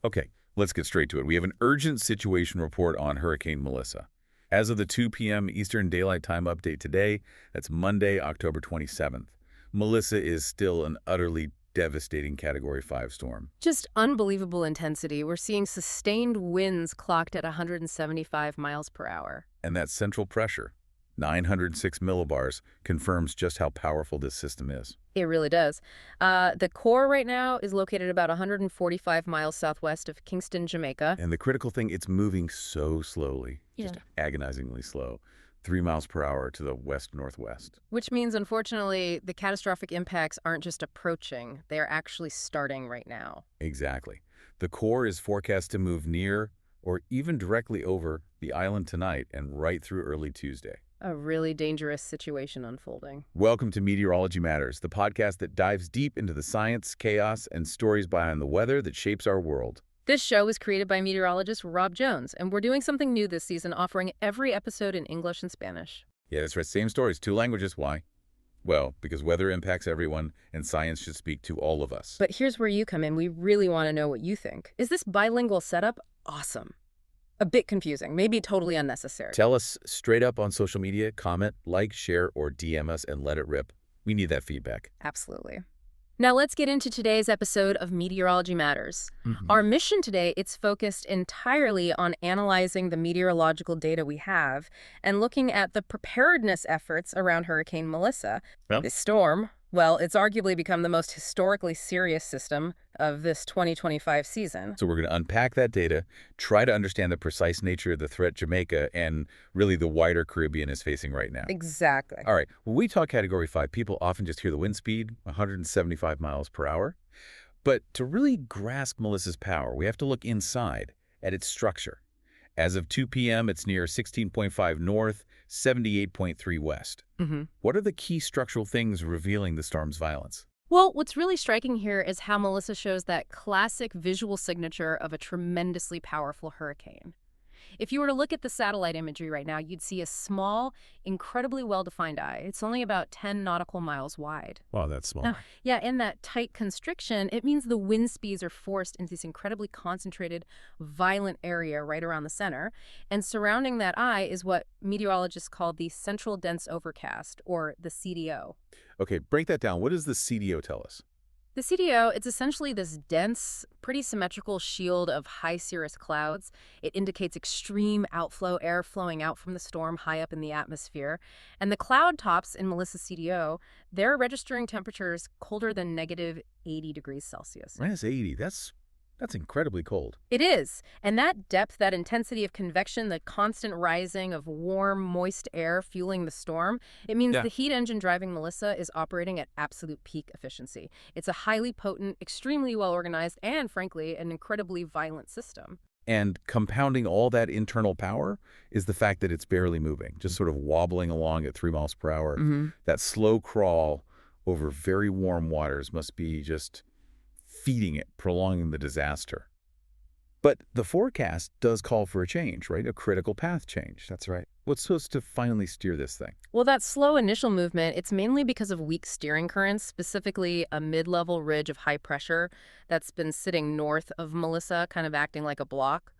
Okay, let's get straight to it. We have an urgent situation report on Hurricane Melissa. As of the 2 p.m. Eastern Daylight Time update today, that's Monday, October 27th, Melissa is still an utterly devastating Category 5 storm. Just unbelievable intensity. We're seeing sustained winds clocked at 175 miles per hour. And that central pressure, 906 millibars, confirms just how powerful this system is. It really does. The core right now is located about 145 miles southwest of Kingston, Jamaica. And the critical thing, it's moving so slowly, just agonizingly slow, 3 miles per hour to the west-northwest. Which means, unfortunately, the catastrophic impacts aren't just approaching. They are actually starting right now. Exactly. The core is forecast to move near or even directly over the island tonight and right through early Tuesday. A really dangerous situation unfolding. Welcome to Meteorology Matters, the podcast that dives deep into the science, chaos, and stories behind the weather that shapes our world. This show was created by meteorologist Rob Jones, and we're doing something new this season, offering every episode in English and Spanish. Yeah, that's right. Same stories, 2 languages. Why? Well, because weather impacts everyone, and science should speak to all of us. But here's where you come in. We really want to know what you think. Is this bilingual setup awesome? A bit confusing, maybe totally unnecessary. Tell us straight up on social media, comment, like, share, or DM us and let it rip. We need that feedback. Absolutely. Now let's get into today's episode of Meteorology Matters. Our mission today, it's focused entirely on analyzing the meteorological data we have and looking at the preparedness efforts around Hurricane Melissa. Well, This storm, well, it's arguably become the most historically serious system of this 2025 season. So we're going to unpack that data, try to understand the precise nature of the threat Jamaica and really the wider Caribbean is facing right now. Exactly. All right, when we talk Category 5, people often just hear the wind speed, 175 miles per hour. But to really grasp Melissa's power, we have to look inside at its structure. As of 2 p.m., it's near 16.5 north, 78.3 west. What are the key structural things revealing the storm's violence? Well, what's really striking here is how Melissa shows that classic visual signature of a tremendously powerful hurricane. If you were to look at the satellite imagery right now, you'd see a small, incredibly well-defined eye. It's only about 10 nautical miles wide. Wow, that's small. Now, yeah, in that tight constriction, it means the wind speeds are forced into this incredibly concentrated, violent area right around the center. And surrounding that eye is what meteorologists call the central dense overcast, or the CDO. Okay, break that down. What does the CDO tell us? The CDO, it's essentially this dense, pretty symmetrical shield of high cirrus clouds. It indicates extreme outflow air flowing out from the storm high up in the atmosphere. And the cloud tops in Melissa's CDO, they're registering temperatures colder than negative 80 degrees Celsius. Minus 80. That's incredibly cold. It is. And that depth, that intensity of convection, the constant rising of warm, moist air fueling the storm, it means the heat engine driving Melissa is operating at absolute peak efficiency. It's a highly potent, extremely well-organized, and frankly, an incredibly violent system. And compounding all that internal power is the fact that it's barely moving, just sort of wobbling along at 3 miles per hour. That slow crawl over very warm waters must be just feeding it, prolonging the disaster. But the forecast does call for a change, right? A critical path change. That's right. What's supposed to finally steer this thing? Well, that slow initial movement, it's mainly because of weak steering currents, specifically a mid-level ridge of high pressure that's been sitting north of Melissa, kind of acting like a block.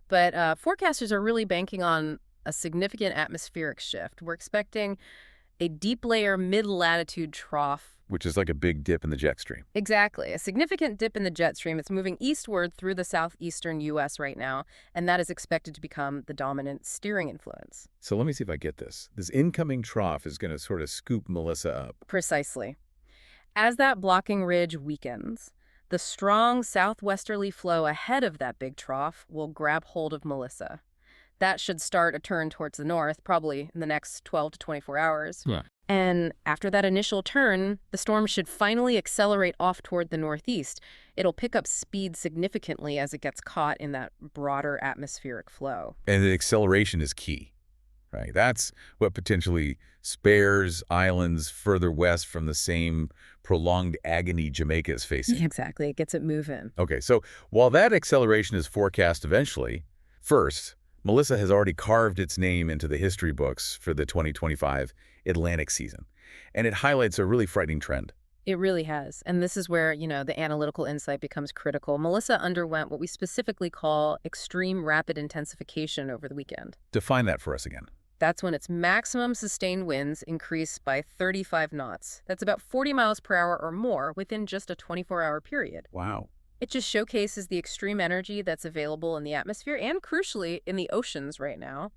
But forecasters are really banking on a significant atmospheric shift. We're expecting a deep layer mid-latitude trough, Which is like a big dip in the jet stream. Exactly. A significant dip in the jet stream. It's moving eastward through the southeastern U.S. right now, and that is expected to become the dominant steering influence. So let me see if I get this. This incoming trough is going to sort of scoop Melissa up. Precisely. As that blocking ridge weakens, the strong southwesterly flow ahead of that big trough will grab hold of Melissa. That should start a turn towards the north, probably in the next 12 to 24 hours. Yeah. And after that initial turn, the storm should finally accelerate off toward the northeast. It'll pick up speed significantly as it gets caught in that broader atmospheric flow. And the acceleration is key, right? That's what potentially spares islands further west from the same prolonged agony Jamaica is facing. Exactly. It gets it moving. Okay, so while that acceleration is forecast eventually, first, Melissa has already carved its name into the history books for the 2025 Atlantic season, and it highlights a really frightening trend. It really has. And this is where, the analytical insight becomes critical. Melissa underwent what we specifically call extreme rapid intensification over the weekend. Define that for us again. That's when its maximum sustained winds increase by 35 knots. That's about 40 miles per hour or more within just a 24-hour period. Wow. It just showcases the extreme energy that's available in the atmosphere and, crucially, in the oceans right now.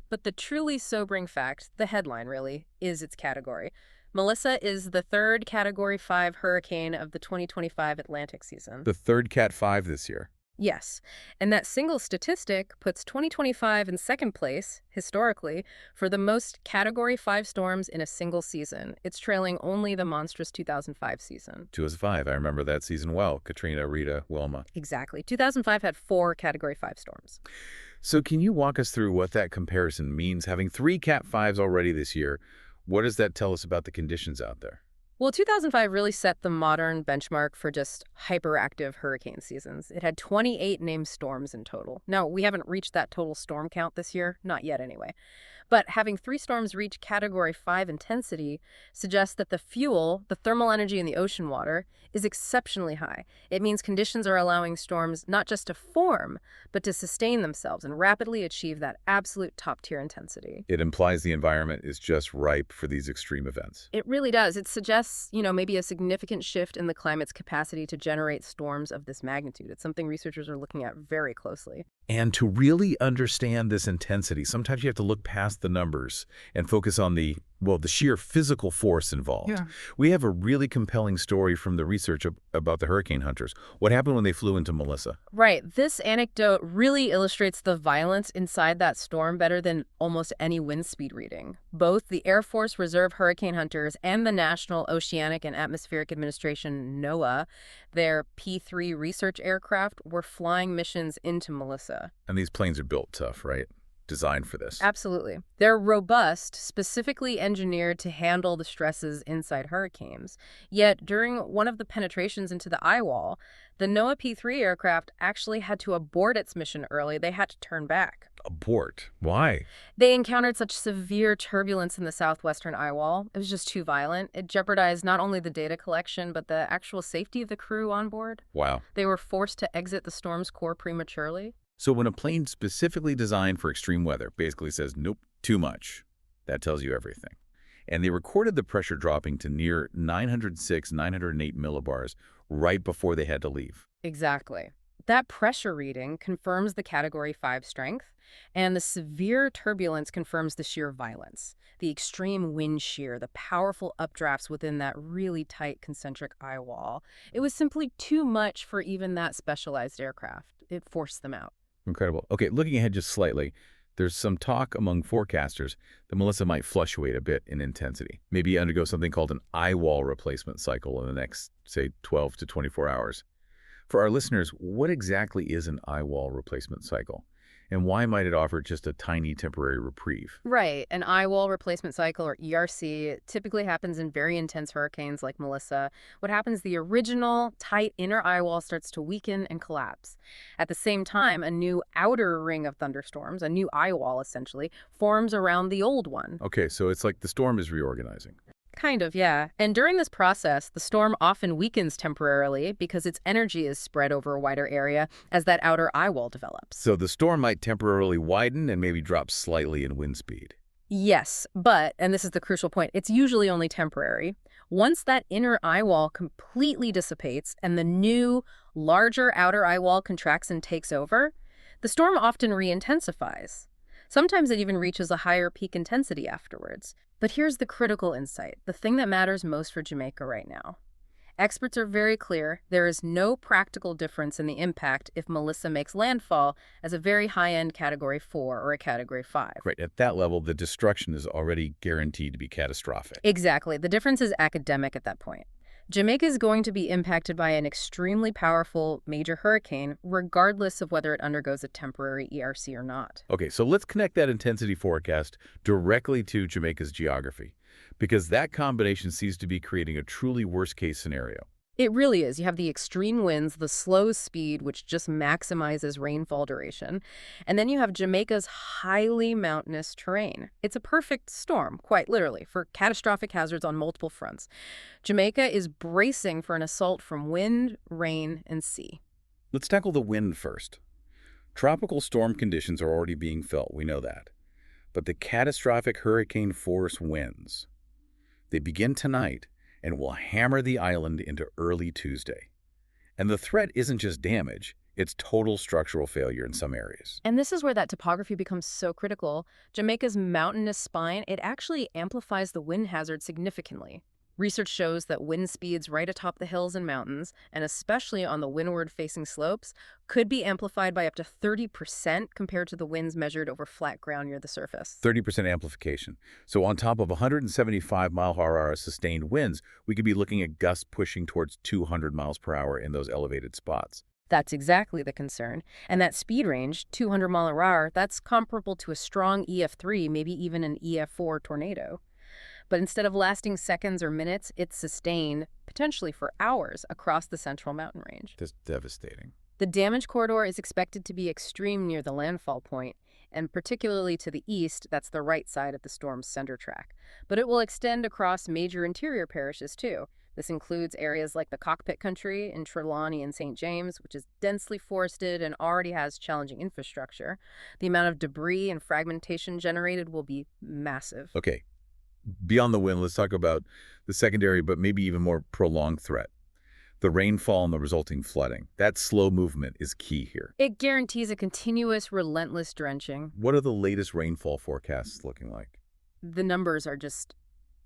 But the truly sobering fact, the headline really, is its category. Melissa is the third Category 5 hurricane of the 2025 Atlantic season. The third Cat 5 this year. Yes, and that single statistic puts 2025 in second place, historically, for the most Category 5 storms in a single season. It's trailing only the monstrous 2005 season. 2005, I remember that season well. Katrina, Rita, Wilma. Exactly. 2005 had 4 Category 5 storms. So can you walk us through what that comparison means? Having 3 Cat 5s already this year, what does that tell us about the conditions out there? Well, 2005 really set the modern benchmark for just hyperactive hurricane seasons. It had 28 named storms in total. Now, we haven't reached that total storm count this year, not yet anyway. But having 3 storms reach Category 5 intensity suggests that the fuel, the thermal energy in the ocean water, is exceptionally high. It means conditions are allowing storms not just to form, but to sustain themselves and rapidly achieve that absolute top-tier intensity. It implies the environment is just ripe for these extreme events. It really does. It suggests, maybe a significant shift in the climate's capacity to generate storms of this magnitude. It's something researchers are looking at very closely. And to really understand this intensity, sometimes you have to look past the numbers and focus on the sheer physical force involved. Yeah. We have a really compelling story from the research about the hurricane hunters. What happened when they flew into Melissa? Right. This anecdote really illustrates the violence inside that storm better than almost any wind speed reading. Both the Air Force Reserve hurricane hunters and the National Oceanic and Atmospheric Administration, NOAA, their P-3 research aircraft, were flying missions into Melissa. And these planes are built tough, right? Designed for this. Absolutely. They're robust, specifically engineered to handle the stresses inside hurricanes. Yet, during one of the penetrations into the eye wall, the NOAA P-3 aircraft actually had to abort its mission early. They had to turn back. Abort? Why? They encountered such severe turbulence in the southwestern eye wall. It was just too violent. It jeopardized not only the data collection, but the actual safety of the crew on board. Wow. They were forced to exit the storm's core prematurely. So when a plane specifically designed for extreme weather basically says, nope, too much, that tells you everything. And they recorded the pressure dropping to near 906, 908 millibars right before they had to leave. Exactly. That pressure reading confirms the Category 5 strength, and the severe turbulence confirms the sheer violence, the extreme wind shear, the powerful updrafts within that really tight concentric eye wall. It was simply too much for even that specialized aircraft. It forced them out. Incredible. Okay, looking ahead just slightly, there's some talk among forecasters that Melissa might fluctuate a bit in intensity, maybe undergo something called an eye wall replacement cycle in the next, say, 12 to 24 hours. For our listeners, what exactly is an eye wall replacement cycle? And why might it offer just a tiny temporary reprieve? Right. An eye wall replacement cycle, or ERC, typically happens in very intense hurricanes like Melissa. What happens, the original tight inner eye wall starts to weaken and collapse. At the same time, a new outer ring of thunderstorms, a new eye wall essentially, forms around the old one. Okay, so it's like the storm is reorganizing. Kind of, yeah. And during this process, the storm often weakens temporarily because its energy is spread over a wider area as that outer eye wall develops. So the storm might temporarily widen and maybe drop slightly in wind speed. Yes, but, and this is the crucial point, it's usually only temporary. Once that inner eye wall completely dissipates and the new, larger outer eye wall contracts and takes over, the storm often re-intensifies. Sometimes it even reaches a higher peak intensity afterwards. But here's the critical insight, the thing that matters most for Jamaica right now. Experts are very clear there is no practical difference in the impact if Melissa makes landfall as a very high-end Category 4 or a Category 5. Right, at that level, the destruction is already guaranteed to be catastrophic. Exactly. The difference is academic at that point. Jamaica is going to be impacted by an extremely powerful major hurricane, regardless of whether it undergoes a temporary ERC or not. Okay, so let's connect that intensity forecast directly to Jamaica's geography, because that combination seems to be creating a truly worst-case scenario. It really is. You have the extreme winds, the slow speed, which just maximizes rainfall duration. And then you have Jamaica's highly mountainous terrain. It's a perfect storm, quite literally, for catastrophic hazards on multiple fronts. Jamaica is bracing for an assault from wind, rain, and sea. Let's tackle the wind first. Tropical storm conditions are already being felt, we know that. But the catastrophic hurricane force winds, they begin tonight and will hammer the island into early Tuesday. And the threat isn't just damage, it's total structural failure in some areas. And this is where that topography becomes so critical. Jamaica's mountainous spine, it actually amplifies the wind hazard significantly. Research shows that wind speeds right atop the hills and mountains, and especially on the windward-facing slopes, could be amplified by up to 30% compared to the winds measured over flat ground near the surface. 30% amplification. So on top of 175 mile-per-hour sustained winds, we could be looking at gusts pushing towards 200 miles per hour in those elevated spots. That's exactly the concern. And that speed range, 200 mile per hour, that's comparable to a strong EF3, maybe even an EF4 tornado. But instead of lasting seconds or minutes, it's sustained, potentially for hours, across the central mountain range. That's devastating. The damage corridor is expected to be extreme near the landfall point, and particularly to the east, that's the right side of the storm's center track. But it will extend across major interior parishes, too. This includes areas like the Cockpit Country in Trelawney and St. James, which is densely forested and already has challenging infrastructure. The amount of debris and fragmentation generated will be massive. Okay. Beyond the wind, let's talk about the secondary but maybe even more prolonged threat. The rainfall and the resulting flooding. That slow movement is key here. It guarantees a continuous, relentless drenching. What are the latest rainfall forecasts looking like? The numbers are just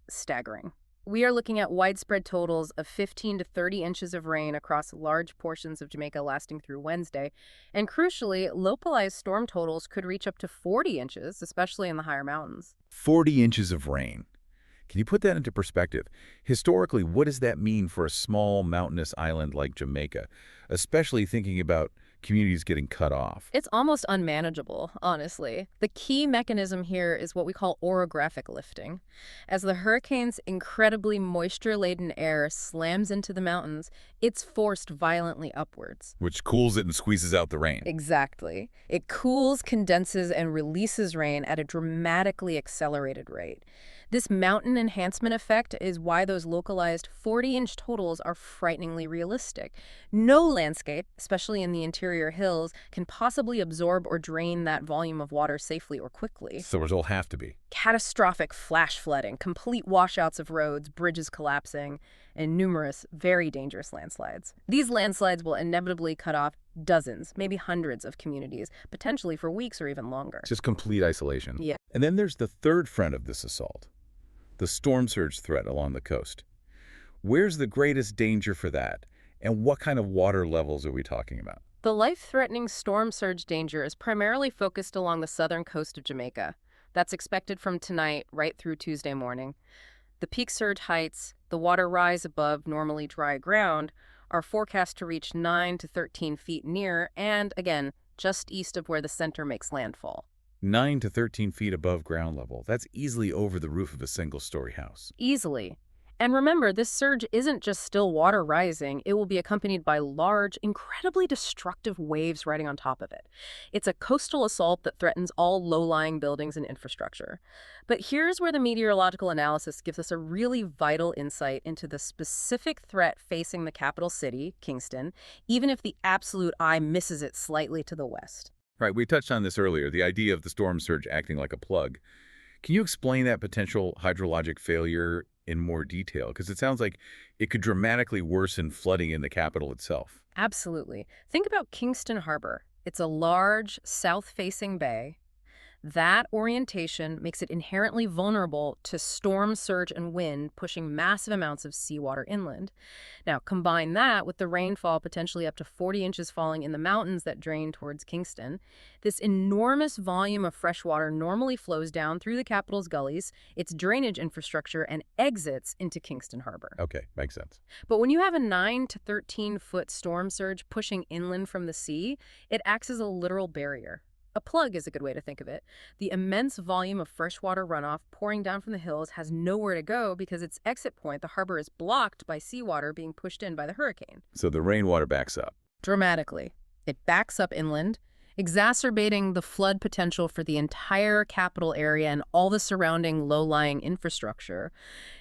staggering. We are looking at widespread totals of 15 to 30 inches of rain across large portions of Jamaica lasting through Wednesday. And crucially, localized storm totals could reach up to 40 inches, especially in the higher mountains. 40 inches of rain. Can you put that into perspective? Historically, what does that mean for a small mountainous island like Jamaica, especially thinking about communities getting cut off? It's almost unmanageable, honestly. The key mechanism here is what we call orographic lifting. As the hurricane's incredibly moisture-laden air slams into the mountains, it's forced violently upwards. Which cools it and squeezes out the rain. Exactly. It cools, condenses, and releases rain at a dramatically accelerated rate. This mountain enhancement effect is why those localized 40-inch totals are frighteningly realistic. No landscape, especially in the interior hills, can possibly absorb or drain that volume of water safely or quickly. So the result have to be Catastrophic flash flooding, complete washouts of roads, bridges collapsing, and numerous very dangerous landslides. These landslides will inevitably cut off dozens, maybe hundreds of communities, potentially for weeks or even longer. just complete isolation. Yeah. And then there's the third front of this assault, the storm surge threat along the coast. Where's the greatest danger for that? And what kind of water levels are we talking about? The life-threatening storm surge danger is primarily focused along the southern coast of Jamaica. That's expected from tonight right through Tuesday morning. The peak surge heights, the water rise above normally dry ground, are forecast to reach 9 to 13 feet near and, again, just east of where the center makes landfall. 9 to 13 feet above ground level. That's easily over the roof of a single-story house. Easily. And remember, this surge isn't just still water rising. It will be accompanied by large, incredibly destructive waves riding on top of it. It's a coastal assault that threatens all low-lying buildings and infrastructure. But here's where the meteorological analysis gives us a really vital insight into the specific threat facing the capital city, Kingston, even if the absolute eye misses it slightly to the west. Right, we touched on this earlier, the idea of the storm surge acting like a plug. Can you explain that potential hydrologic failure in more detail? Because it sounds like it could dramatically worsen flooding in the capital itself. Absolutely. Think about Kingston Harbor. It's a large, south-facing bay. That orientation makes it inherently vulnerable to storm surge and wind, pushing massive amounts of seawater inland. Now, combine that with the rainfall potentially up to 40 inches falling in the mountains that drain towards Kingston. This enormous volume of fresh water normally flows down through the capital's gullies, its drainage infrastructure, and exits into Kingston Harbor. Okay, makes sense. But when you have a 9 to 13-foot storm surge pushing inland from the sea, it acts as a literal barrier. A plug is a good way to think of it. The immense volume of freshwater runoff pouring down from the hills has nowhere to go because its exit point, the harbor, is blocked by seawater being pushed in by the hurricane. So the rainwater backs up. Dramatically. It backs up inland, exacerbating the flood potential for the entire capital area and all the surrounding low-lying infrastructure.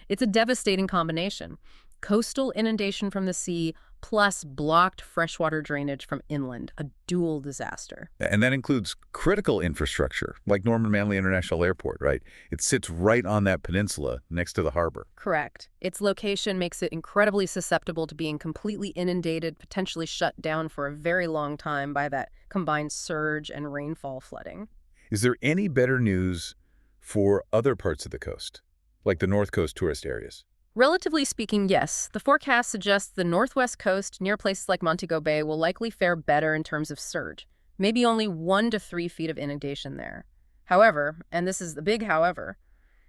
It's a devastating combination. Coastal inundation from the sea plus blocked freshwater drainage from inland, a dual disaster. And that includes critical infrastructure, like Norman Manley International Airport, right? It sits right on that peninsula next to the harbor. Correct. Its location makes it incredibly susceptible to being completely inundated, potentially shut down for a very long time by that combined surge and rainfall flooding. Is there any better news for other parts of the coast, like the North Coast tourist areas? Relatively speaking, yes. The forecast suggests the northwest coast near places like Montego Bay will likely fare better in terms of surge, maybe only 1 to 3 feet of inundation there. However, and this is the big however,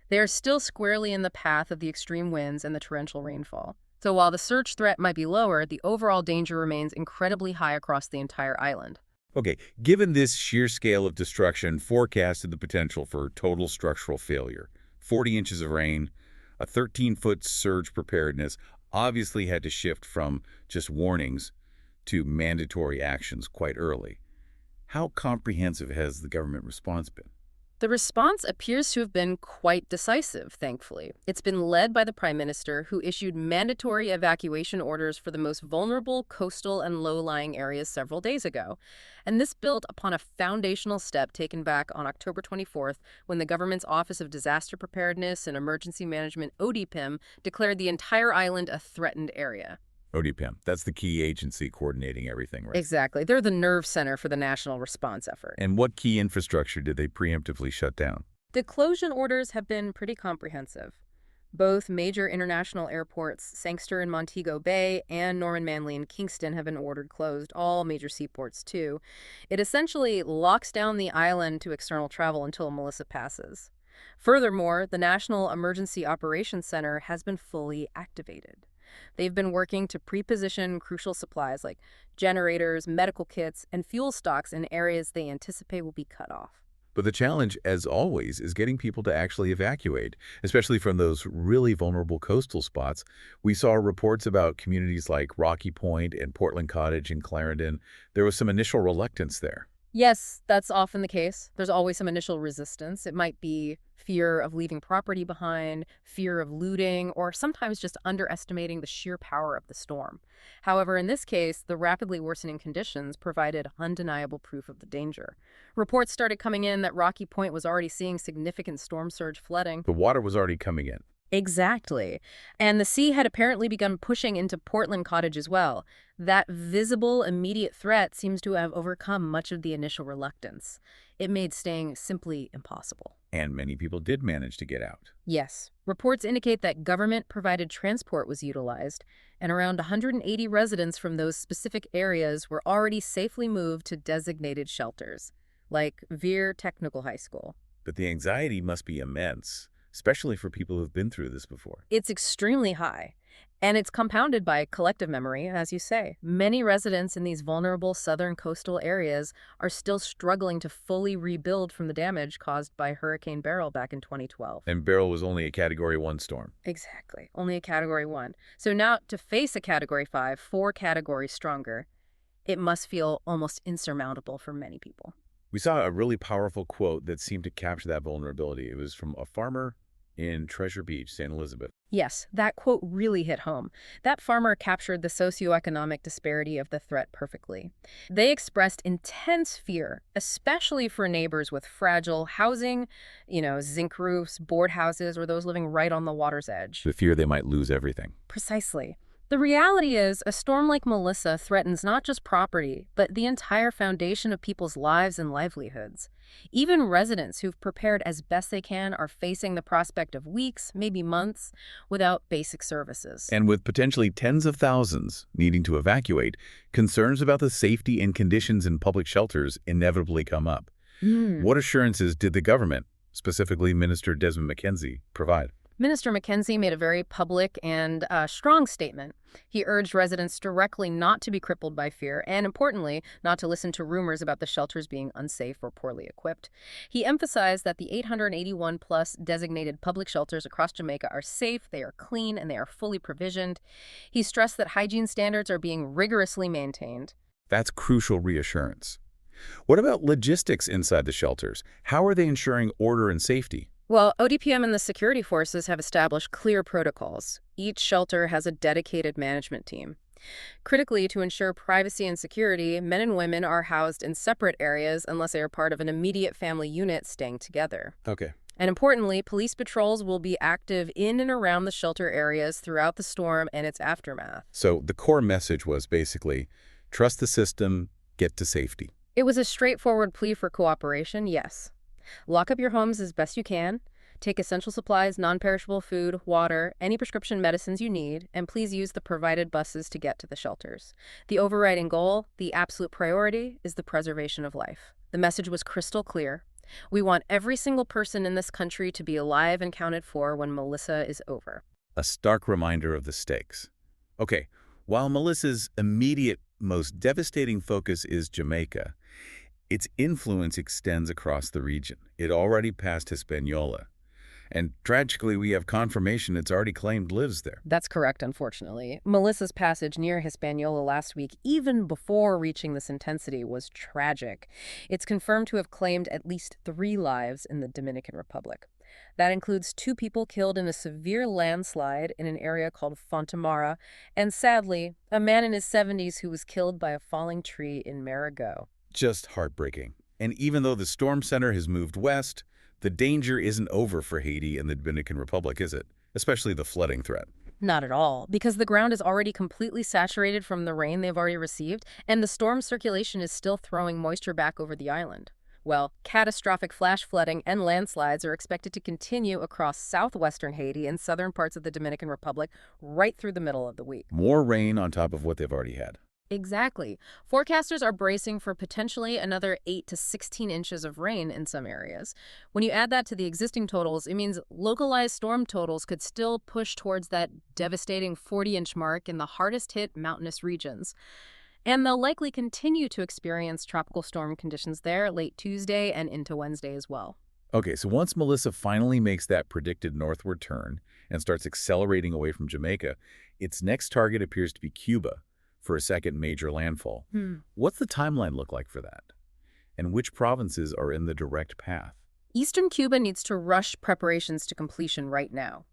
they are still squarely in the path of the extreme winds and the torrential rainfall. So while the surge threat might be lower, the overall danger remains incredibly high across the entire island. Okay, given this sheer scale of destruction, forecasted the potential for total structural failure, 40 inches of rain, a 13-foot surge preparedness obviously had to shift from just warnings to mandatory actions quite early. How comprehensive has the government response been? The response appears to have been quite decisive, thankfully. It's been led by the Prime Minister, who issued mandatory evacuation orders for the most vulnerable coastal and low-lying areas several days ago. And this built upon a foundational step taken back on October 24th when the government's Office of Disaster Preparedness and Emergency Management, ODPEM, declared the entire island a threatened area. ODPEM, that's the key agency coordinating everything, right? Exactly. They're the nerve center for the national response effort. And what key infrastructure did they preemptively shut down? The closure orders have been pretty comprehensive. Both major international airports, Sangster in Montego Bay and Norman Manley in Kingston, have been ordered closed, all major seaports too. It essentially locks down the island to external travel until Melissa passes. Furthermore, the National Emergency Operations Center has been fully activated. They've been working to pre-position crucial supplies like generators, medical kits, and fuel stocks in areas they anticipate will be cut off. But the challenge, as always, is getting people to actually evacuate, especially from those really vulnerable coastal spots. We saw reports about communities like Rocky Point and Portland Cottage in Clarendon. There was some initial reluctance there. Yes, that's often the case. There's always some initial resistance. It might be fear of leaving property behind, fear of looting, or sometimes just underestimating the sheer power of the storm. However, in this case, the rapidly worsening conditions provided undeniable proof of the danger. Reports started coming in that Rocky Point was already seeing significant storm surge flooding. The water was already coming in. Exactly. And the sea had apparently begun pushing into Portland Cottage as well. That visible, immediate threat seems to have overcome much of the initial reluctance. It made staying simply impossible. And many people did manage to get out. Yes. Reports indicate that government-provided transport was utilized, and around 180 residents from those specific areas were already safely moved to designated shelters, like Veer Technical High School. But the anxiety must be immense, especially for people who've been through this before. It's extremely high, and it's compounded by collective memory, as you say. Many residents in these vulnerable southern coastal areas are still struggling to fully rebuild from the damage caused by Hurricane Beryl back in 2012. And Beryl was only a Category 1 storm. Exactly, only a Category 1. So now to face a Category 5, 4 categories stronger, it must feel almost insurmountable for many people. We saw a really powerful quote that seemed to capture that vulnerability. It was from a farmer in Treasure Beach, St. Elizabeth. Yes, that quote really hit home. That farmer captured the socioeconomic disparity of the threat perfectly. They expressed intense fear, especially for neighbors with fragile housing, zinc roofs, board houses, or those living right on the water's edge. The fear they might lose everything. Precisely. The reality is, a storm like Melissa threatens not just property, but the entire foundation of people's lives and livelihoods. Even residents who've prepared as best they can are facing the prospect of weeks, maybe months, without basic services. And with potentially tens of thousands needing to evacuate, concerns about the safety and conditions in public shelters inevitably come up. What assurances did the government, specifically Minister Desmond McKenzie, provide? Minister McKenzie made a very public and strong statement. He urged residents directly not to be crippled by fear and, importantly, not to listen to rumors about the shelters being unsafe or poorly equipped. He emphasized that the 881-plus designated public shelters across Jamaica are safe, they are clean, and they are fully provisioned. He stressed that hygiene standards are being rigorously maintained. That's crucial reassurance. What about logistics inside the shelters? How are they ensuring order and safety? Well, ODPM and the security forces have established clear protocols. Each shelter has a dedicated management team. Critically, to ensure privacy and security, men and women are housed in separate areas unless they are part of an immediate family unit staying together. Okay. And importantly, police patrols will be active in and around the shelter areas throughout the storm and its aftermath. So the core message was basically, trust the system, get to safety. It was a straightforward plea for cooperation, yes. Lock up your homes as best you can. Take essential supplies, non-perishable food, water, any prescription medicines you need, and please use the provided buses to get to the shelters. The overriding goal, the absolute priority, is the preservation of life. The message was crystal clear. We want every single person in this country to be alive and counted for when Melissa is over. A stark reminder of the stakes. Okay, while Melissa's immediate, most devastating focus is Jamaica, its influence extends across the region. It already passed Hispaniola. And tragically, we have confirmation it's already claimed lives there. That's correct, unfortunately. Melissa's passage near Hispaniola last week, even before reaching this intensity, was tragic. It's confirmed to have claimed at least 3 lives in the Dominican Republic. That includes 2 people killed in a severe landslide in an area called Fontamara, and sadly, a man in his 70s who was killed by a falling tree in Marigot. Just heartbreaking. And even though the storm center has moved west, the danger isn't over for Haiti and the Dominican Republic, is it? Especially the flooding threat. Not at all, because the ground is already completely saturated from the rain they've already received, and the storm circulation is still throwing moisture back over the island. Well, catastrophic flash flooding and landslides are expected to continue across southwestern Haiti and southern parts of the Dominican Republic right through the middle of the week. More rain on top of what they've already had. Exactly. Forecasters are bracing for potentially another 8 to 16 inches of rain in some areas. When you add that to the existing totals, it means localized storm totals could still push towards that devastating 40-inch mark in the hardest-hit mountainous regions. And they'll likely continue to experience tropical storm conditions there late Tuesday and into Wednesday as well. Okay, so once Melissa finally makes that predicted northward turn and starts accelerating away from Jamaica, its next target appears to be Cuba for a second major landfall. What's the timeline look like for that? And which provinces are in the direct path? Eastern Cuba needs to rush preparations to completion right now.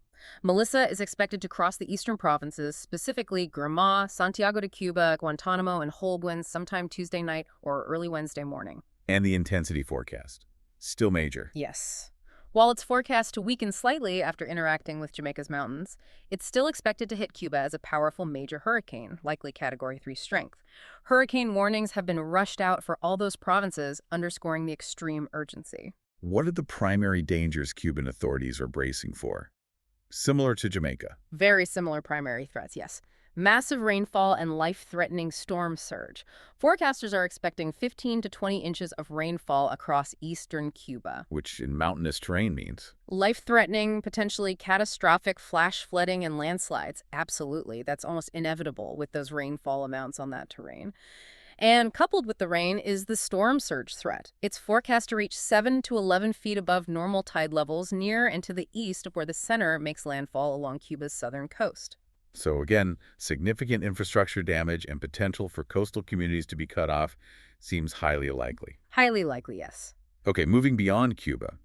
Melissa is expected to cross the eastern provinces, specifically Granma, Santiago de Cuba, Guantanamo, and Holguin sometime Tuesday night or early Wednesday morning. And the intensity forecast? Still major. Yes. While it's forecast to weaken slightly after interacting with Jamaica's mountains, it's still expected to hit Cuba as a powerful major hurricane, likely Category 3 strength. Hurricane warnings have been rushed out for all those provinces, underscoring the extreme urgency. What are the primary dangers Cuban authorities are bracing for? Similar to Jamaica. Very similar primary threats, yes. Massive rainfall and life-threatening storm surge. Forecasters are expecting 15 to 20 inches of rainfall across eastern Cuba. Which in mountainous terrain means? Life-threatening, potentially catastrophic flash flooding and landslides. Absolutely. That's almost inevitable with those rainfall amounts on that terrain. And coupled with the rain is the storm surge threat. It's forecast to reach 7 to 11 feet above normal tide levels near and to the east of where the center makes landfall along Cuba's southern coast. So again, significant infrastructure damage and potential for coastal communities to be cut off seems highly likely. Highly likely, yes. Okay, moving beyond Cuba,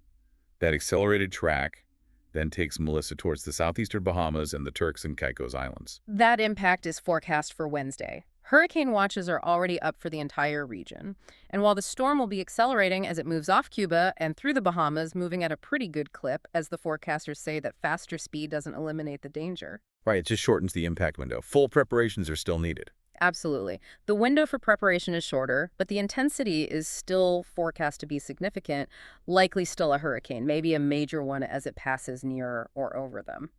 that accelerated track then takes Melissa towards the southeastern Bahamas and the Turks and Caicos Islands. That impact is forecast for Wednesday. Hurricane watches are already up for the entire region. And while the storm will be accelerating as it moves off Cuba and through the Bahamas, moving at a pretty good clip, as the forecasters say that faster speed doesn't eliminate the danger. Right, it just shortens the impact window. Full preparations are still needed. Absolutely. The window for preparation is shorter, but the intensity is still forecast to be significant, likely still a hurricane, maybe a major one as it passes near or over them.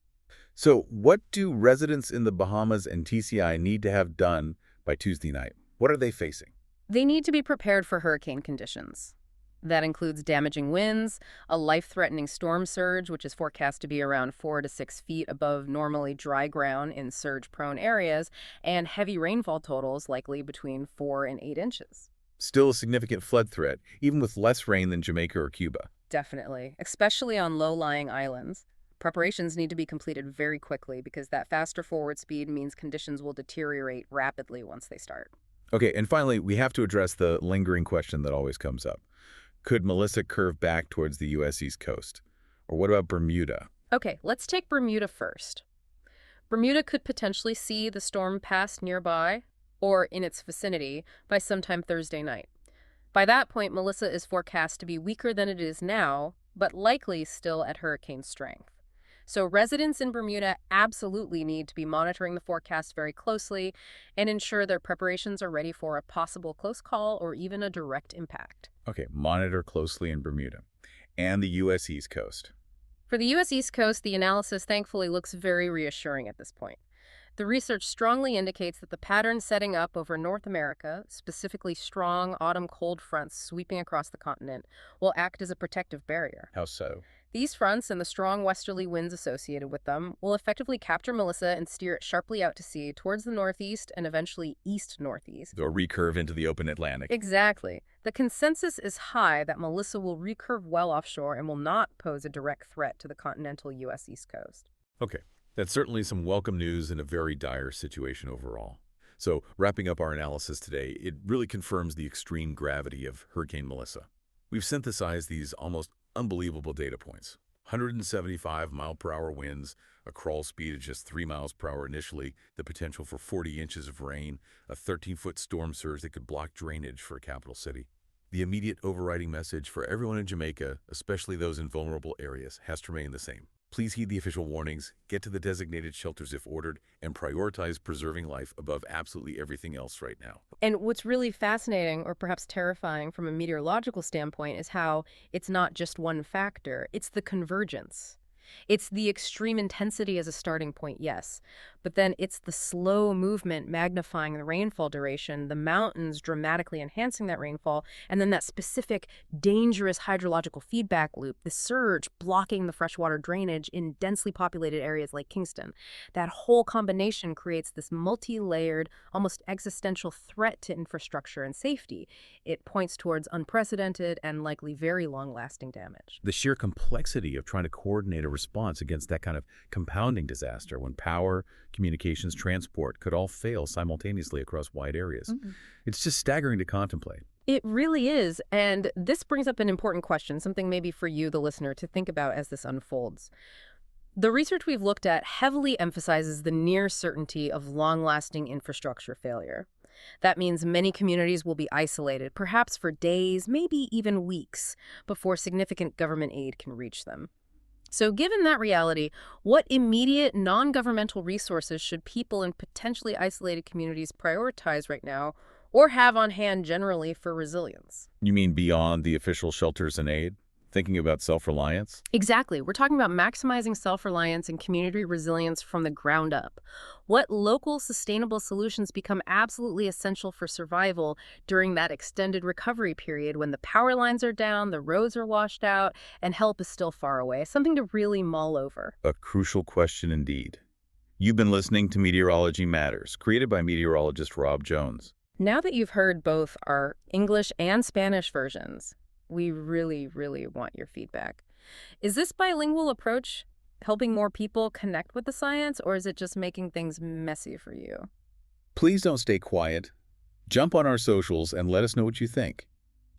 So what do residents in the Bahamas and TCI need to have done by Tuesday night? What are they facing? They need to be prepared for hurricane conditions. That includes damaging winds, a life-threatening storm surge, which is forecast to be around 4 to 6 feet above normally dry ground in surge-prone areas, and heavy rainfall totals likely between 4 and 8 inches. Still a significant flood threat, even with less rain than Jamaica or Cuba. Definitely, especially on low-lying islands. Preparations need to be completed very quickly because that faster forward speed means conditions will deteriorate rapidly once they start. Okay, and finally, we have to address the lingering question that always comes up. Could Melissa curve back towards the U.S. East Coast? Or what about Bermuda? Okay, let's take Bermuda first. Bermuda could potentially see the storm pass nearby or in its vicinity by sometime Thursday night. By that point, Melissa is forecast to be weaker than it is now, but likely still at hurricane strength. So residents in Bermuda absolutely need to be monitoring the forecast very closely and ensure their preparations are ready for a possible close call or even a direct impact. Okay, monitor closely in Bermuda. And the U.S. East Coast. For the U.S. East Coast, the analysis thankfully looks very reassuring at this point. The research strongly indicates that the pattern setting up over North America, specifically strong autumn cold fronts sweeping across the continent, will act as a protective barrier. How so? These fronts and the strong westerly winds associated with them will effectively capture Melissa and steer it sharply out to sea towards the northeast and eventually east-northeast. Or recurve into the open Atlantic. Exactly. The consensus is high that Melissa will recurve well offshore and will not pose a direct threat to the continental U.S. East Coast. Okay, that's certainly some welcome news in a very dire situation overall. So, wrapping up our analysis today, it really confirms the extreme gravity of Hurricane Melissa. We've synthesized these almost unbelievable data points. 175-mile-per-hour winds, a crawl speed of just 3 miles per hour initially, the potential for 40 inches of rain, a 13-foot storm surge that could block drainage for a capital city. The immediate overriding message for everyone in Jamaica, especially those in vulnerable areas, has to remain the same. Please heed the official warnings, get to the designated shelters if ordered, and prioritize preserving life above absolutely everything else right now. And what's really fascinating, or perhaps terrifying from a meteorological standpoint, is how it's not just one factor, it's the convergence. It's the extreme intensity as a starting point, yes, but then it's the slow movement magnifying the rainfall duration, the mountains dramatically enhancing that rainfall, and then that specific dangerous hydrological feedback loop, the surge blocking the freshwater drainage in densely populated areas like Kingston. That whole combination creates this multi-layered, almost existential threat to infrastructure and safety. It points towards unprecedented and likely very long-lasting damage. The sheer complexity of trying to coordinate a response against that kind of compounding disaster when power, communications, transport could all fail simultaneously across wide areas. It's just staggering to contemplate. It really is, and this brings up an important question, something maybe for you, the listener, to think about as this unfolds. The research we've looked at heavily emphasizes the near certainty of long-lasting infrastructure failure. That means many communities will be isolated, perhaps for days, maybe even weeks, before significant government aid can reach them. So given that reality, what immediate non-governmental resources should people in potentially isolated communities prioritize right now or have on hand generally for resilience? You mean beyond the official shelters and aid? Thinking about self-reliance? Exactly. We're talking about maximizing self-reliance and community resilience from the ground up. What local sustainable solutions become absolutely essential for survival during that extended recovery period when the power lines are down, the roads are washed out, and help is still far away? Something to really mull over. A crucial question indeed. You've been listening to Meteorology Matters, created by meteorologist Rob Jones. Now that you've heard both our English and Spanish versions, we really, really want your feedback. Is this bilingual approach helping more people connect with the science, or is it just making things messy for you? Please don't stay quiet. Jump on our socials and let us know what you think.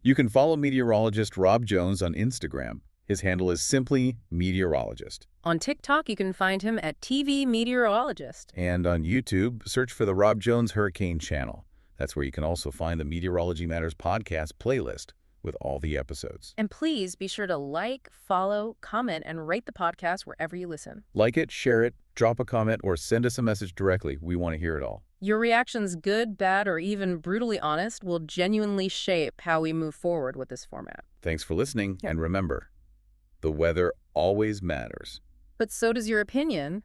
You can follow meteorologist Rob Jones on Instagram. His handle is simply meteorologist. On TikTok, you can find him at TV Meteorologist. And on YouTube, search for the Rob Jones Hurricane Channel. That's where you can also find the Meteorology Matters podcast playlist with all the episodes. And please be sure to like, follow, comment, and rate the podcast wherever you listen. Like it, share it, drop a comment, or send us a message directly. We want to hear it all. Your reactions, good, bad, or even brutally honest, will genuinely shape how we move forward with this format. Thanks for listening, and remember, the weather always matters. But so does your opinion.